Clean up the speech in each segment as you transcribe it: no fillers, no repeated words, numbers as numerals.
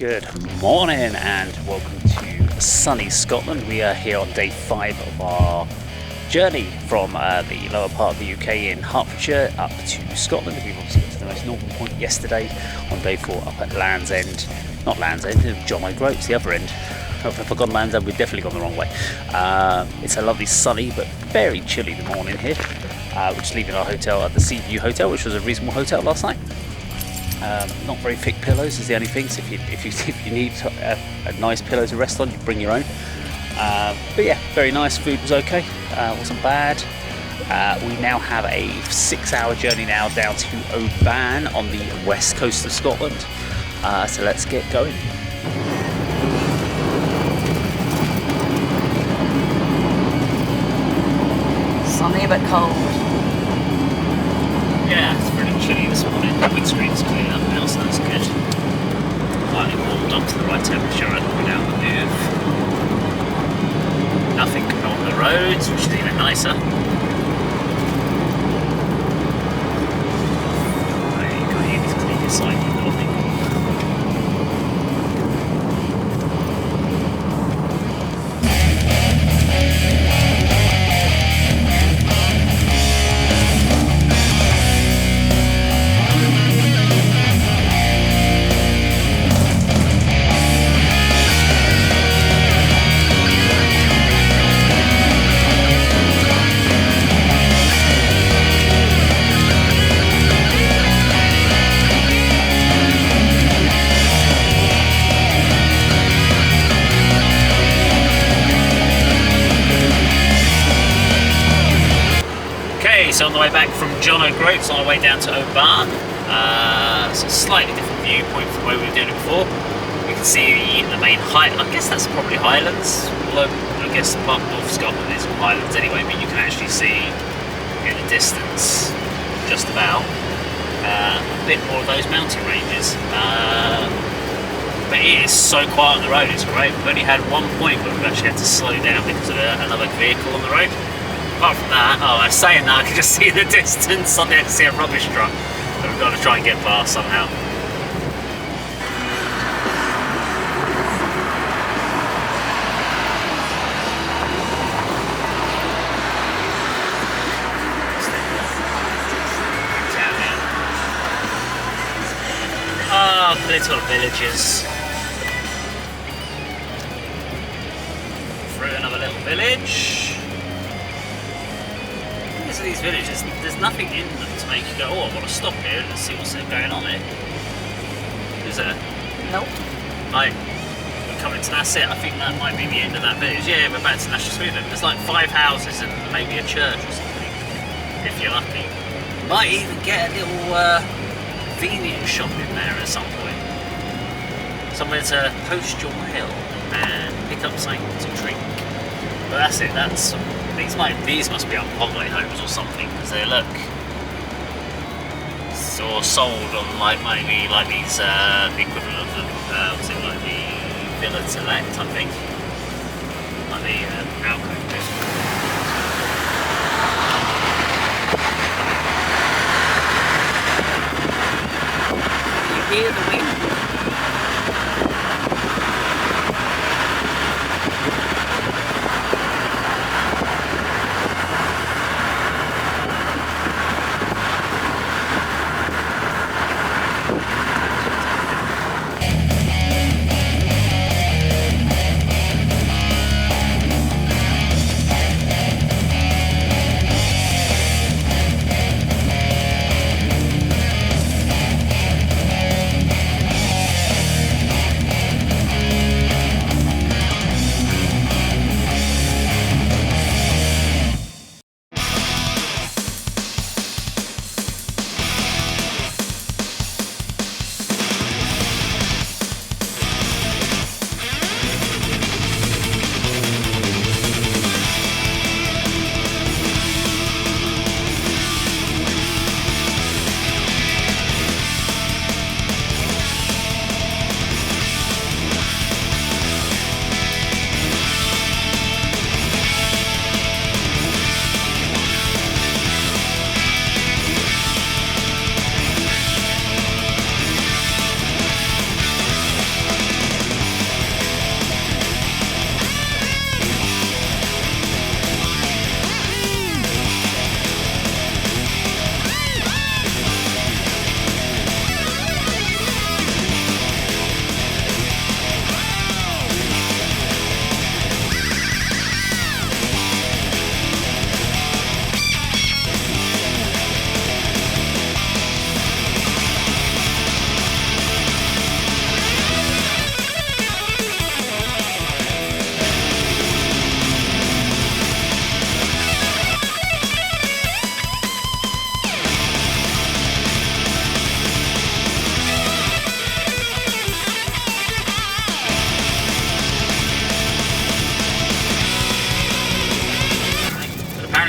Good morning and welcome to sunny Scotland. We are here on day 5 of our journey from the lower part of the UK in Hertfordshire up to Scotland. We've obviously got to the most northern point yesterday on day 4 up at Land's End. Not Land's End, John O'Groats, the other end. If I've gone Land's End, we've definitely gone the wrong way. It's a lovely sunny but very chilly morning here. We're just leaving our hotel at the Seaview Hotel, which was a reasonable hotel last night. Not very thick pillows is the only thing, so if you need a nice pillow to rest on, you bring your own. But yeah, very nice. Food was okay, wasn't bad. We now have a 6-hour journey now down to Oban on the west coast of Scotland. So let's get going. Sunny but cold. Yeah, it's pretty chilly this morning. The windscreen's cleared up now, so that's good. Finally warmed up to the right temperature and without the move. Nothing on the roads, which is even nicer. You got here to clean your side, I think. So on the way back from John O'Groats, on our way down to Oban. It's a slightly different viewpoint from where we were doing it before. You can see the main height, I guess that's probably Highlands, although I guess part of North Scotland is Highlands anyway, but you can actually see in the distance just about a bit more of those mountain ranges. But it is so quiet on the road, it's great. We've only had one point where we've actually had to slow down because of another vehicle on the road. Apart from that, I was saying that, I can just see in the distance, suddenly I can see a rubbish truck that we've got to try and get past somehow. Oh, little villages. Through another little village. These villages, there's nothing in them to make you go, oh, I want to stop here and see what's going on here. Is there? Nope. Like, we're coming to, that's it, I think that might be the end of that village. Yeah, we're back to National Sweden. There's like 5 houses and maybe a church or something, if you're lucky. Might even get a little convenience shop in there at some point. Somewhere to post your mail and pick up something to drink. But that's it, these must be on holiday homes or something, because they look or sold on maybe like these the equivalent of the what's it, like the Villa to Let type thing, like the alcove bit. You hear the wind?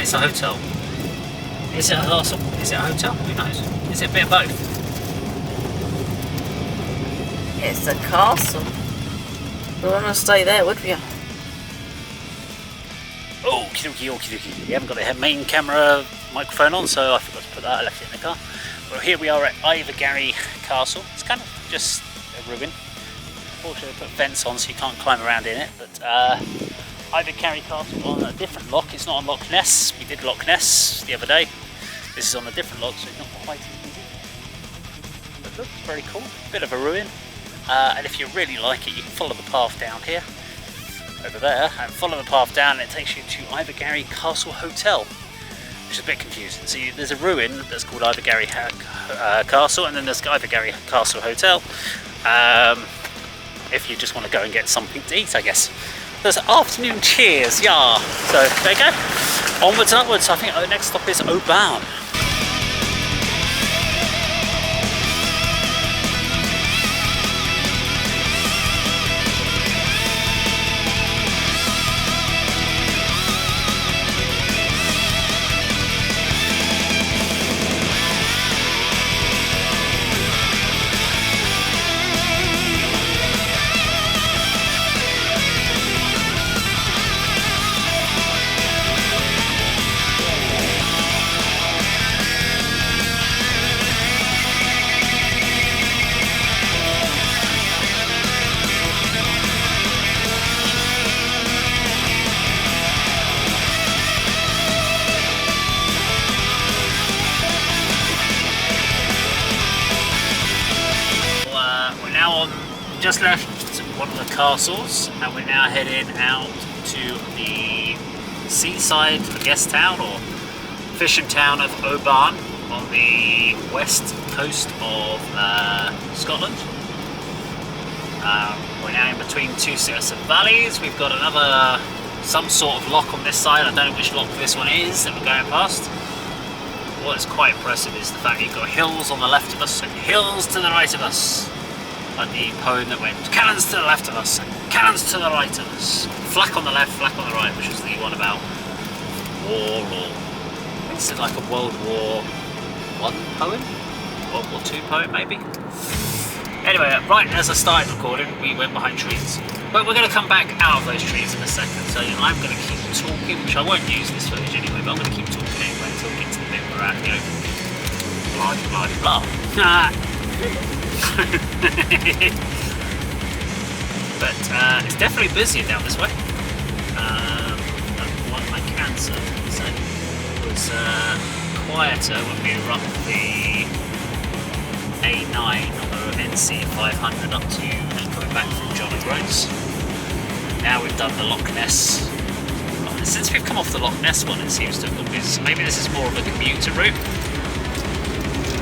it's a hotel. Is it a castle? Is it a hotel? Who knows? Is it a bit of both? It's a castle. We wouldn't stay there, would we? Oh, okie dokie. We haven't got the main camera microphone on, so I forgot to put that. I left it in the car. Well, here we are at A.D.K Castle. It's kind of just a ruin. Unfortunately, I put a fence on so you can't climb around in it. But A.D.K Castle on a different lock. It's not on Lochnell. We did Lochnell the other day. This is on a different lock, so it's not quite as easy. But look, it's very cool. Bit of a ruin. And if you really like it, you can follow the path down here, over there, and follow the path down, and it takes you to A.D.K Castle Hotel, which is a bit confusing. So there's a ruin that's called A.D.K Castle, and then there's A.D.K Castle Hotel. If you just want to go and get something to eat, I guess. There's afternoon cheers, yeah. So there you go. Onwards and upwards. I think our next stop is Oban. Just left one of the castles, and we're now heading out to the seaside, I guess, town or fishing town of Oban on the west coast of Scotland. We're now in between two sets of valleys. We've got some sort of lock on this side. I don't know which lock this one is that we're going past. What is quite impressive is the fact that you've got hills on the left of us and hills to the right of us. Like the poem that went, cannons to the left of us, and cannons to the right of us. Flak on the left, flak on the right, which was the one about war, or it's like a World War I poem? World War II poem, maybe? Anyway, right as I started recording, we went behind trees. But we're going to come back out of those trees in a second, so I'm going to keep talking, which I won't use this footage anyway, but I'm going to keep talking anyway until we get to the bit where we're at, blah, blah, blah. But it's definitely busier down this way. What I can say it was quieter when we were up the A9 or NC 500 up to and coming back from John O'Groats. Now we've done the Lochnell. Since we've come off the Lochnell one, it seems to have been, maybe this is more of a commuter route.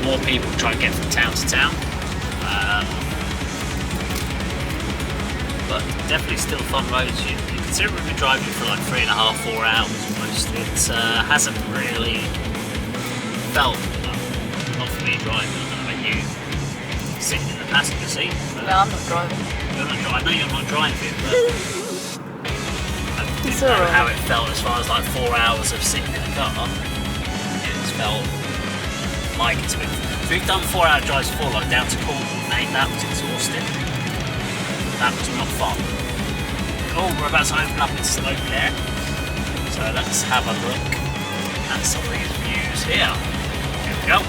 More people try and get from town to town. But definitely still fun roads. You consider we've been driving for like 3.5, 4 hours almost. It hasn't really felt, not for me driving, I don't know about you, sitting in the passenger seat. No, I'm not driving. I know you're not driving, but I didn't know how it felt as far as like 4 hours of sitting in the car. It's felt like it's been. We've done 4-hour drives before, like down to Cornwall, mate. That was exhausting. That was not fun. Oh, we're about to open up into some open air. So let's have a look at some of these views here. Here we go.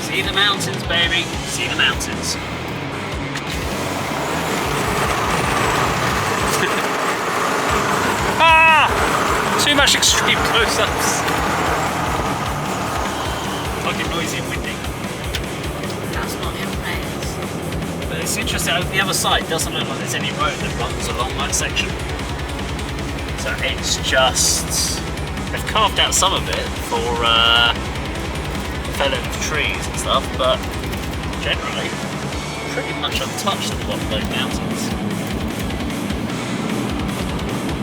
See the mountains, baby. See the mountains. Too much extreme close-ups. Fucking noisy and windy. That's not in place. But it's interesting, over the other side, doesn't look like there's any road that runs along that section. So it's just... they've carved out some of it for felling of trees and stuff, but generally, pretty much untouched at the bottom of those mountains.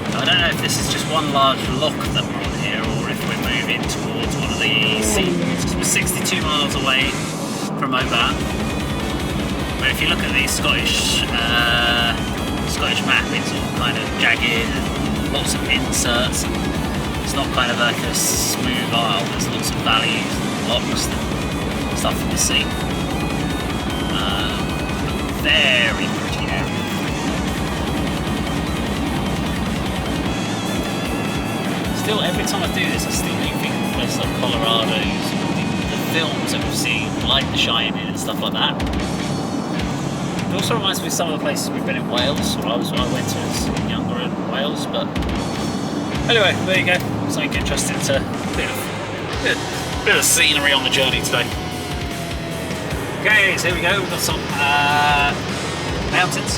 I don't know if this is just one large lock that we're on here, or if we're moving towards one of the seaports. We're 62 miles away from Oban. But if you look at the Scottish Scottish map, it's all kind of jagged and lots of inserts. It's not kind of like a smooth isle. There's lots of valleys and lochs and stuff in the sea. Very pretty area. Still, every time I do this, I still do think of places like Colorado, the films that we've seen, like The Shining and stuff like that. It also reminds me of some of the places we've been in Wales, or I went to as younger in Wales, but anyway, there you go. Something interesting to bit of scenery on the journey today. Okay, so here we go. We've got some mountains.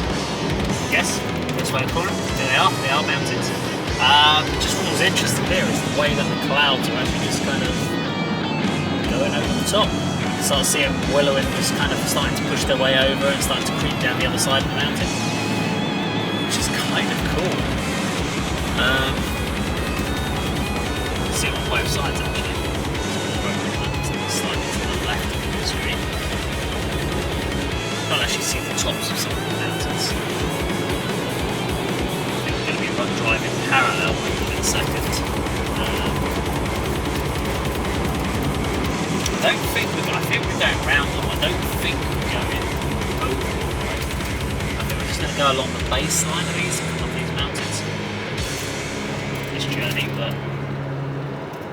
Yes, that's what I call them. There they are. They are mountains. Just what was interesting here is the way that the clouds are actually just kind of going over the top. So I see them willowing, just kind of starting to push their way over and starting to creep down the other side of the mountain, which is kind of cool. See it on both sides actually. Slightly to the left of the screen. You can't actually see the tops of some of the mountains. I think we're going to be driving parallel in a second. I think we're going round them. I don't think we're going over them. I think we're just going to go along the baseline of these mountains this journey. But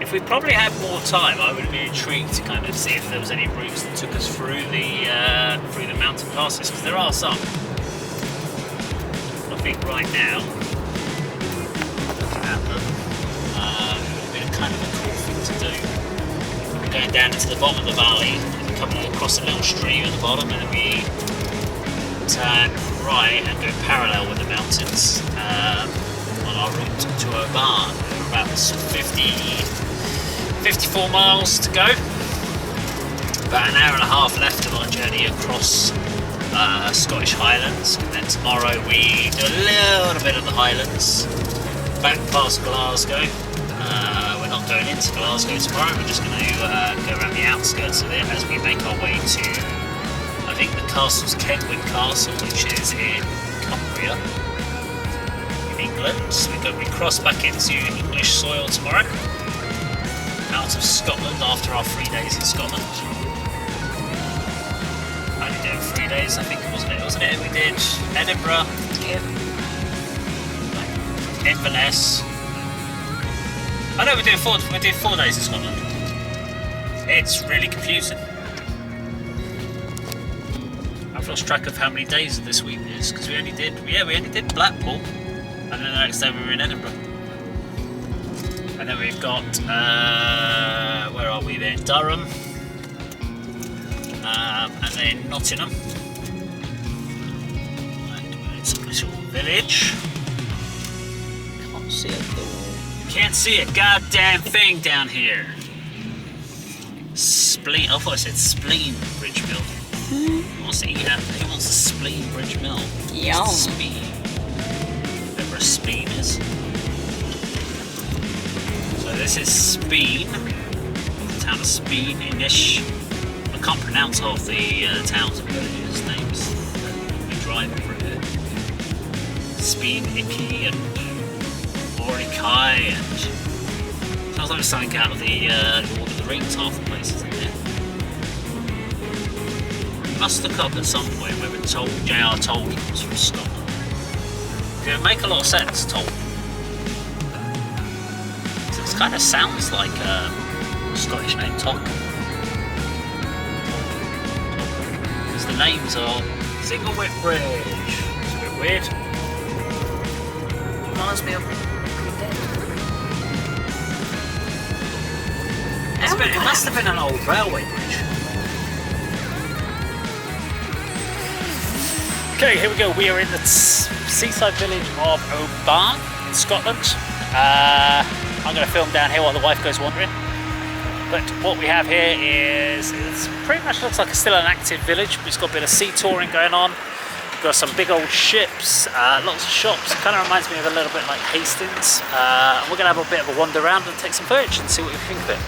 if we probably had more time, I would be intrigued to kind of see if there was any routes that took us through the mountain passes, because there are some. I think right now, looking at them, it would have been kind of a cool thing to do. Going down into the bottom of the valley, coming across a little stream at the bottom, and then we turn right and go parallel with the mountains on our route to Oban. We're about 54 miles to go. About an hour and a half left of our journey across Scottish Highlands, and then tomorrow we do a little bit of the Highlands back past Glasgow. We're not going into Glasgow tomorrow, we're just going to go around the outskirts of it as we make our way to, I think the castle's Kenwyn Castle, which is in Cumbria, in England. So we cross back into English soil tomorrow, out of Scotland after our 3 days in Scotland. Only doing 3 days, I think, wasn't it? We did Edinburgh, Inverness. I know we're doing 4 days in Scotland. It's really confusing. I've lost track of how many days of this week it is, because we only did Blackpool, and then the next day we were in Edinburgh. And then we've got where are we then? Durham, and then Nottingham. And we're in some little village. Can't see it though. Can't see a goddamn thing down here. Spleen. I thought I said spleen bridge mill. He wants to eat that. He wants a spleen bridge mill. Yum. Speen. Whatever a speen is. So this is Speen. The town of Speen in Ish. I can't pronounce half the towns and villages names that we're driving through here. Speen, Icky, and Kai, and sounds like something out of the Lord of the Rings, half the places, isn't it? We must look up at some point whether J.R. Tolkien was from Scotland. It would make a lot of sense, Tolkien. It kind of sounds like a Scottish name, Tolkien. Because the names are Singlewick Bridge. It's a bit weird. Reminds me of it must have been an old railway bridge. Okay, here we go. We are in the seaside village of Oban in Scotland. I'm going to film down here while the wife goes wandering. But what we have here is, it pretty much looks like it's still an active village. It's got a bit of sea touring going on. We've got some big old ships, lots of shops. It kind of reminds me of a little bit like Hastings. We're going to have a bit of a wander around and take some footage and see what we think of it.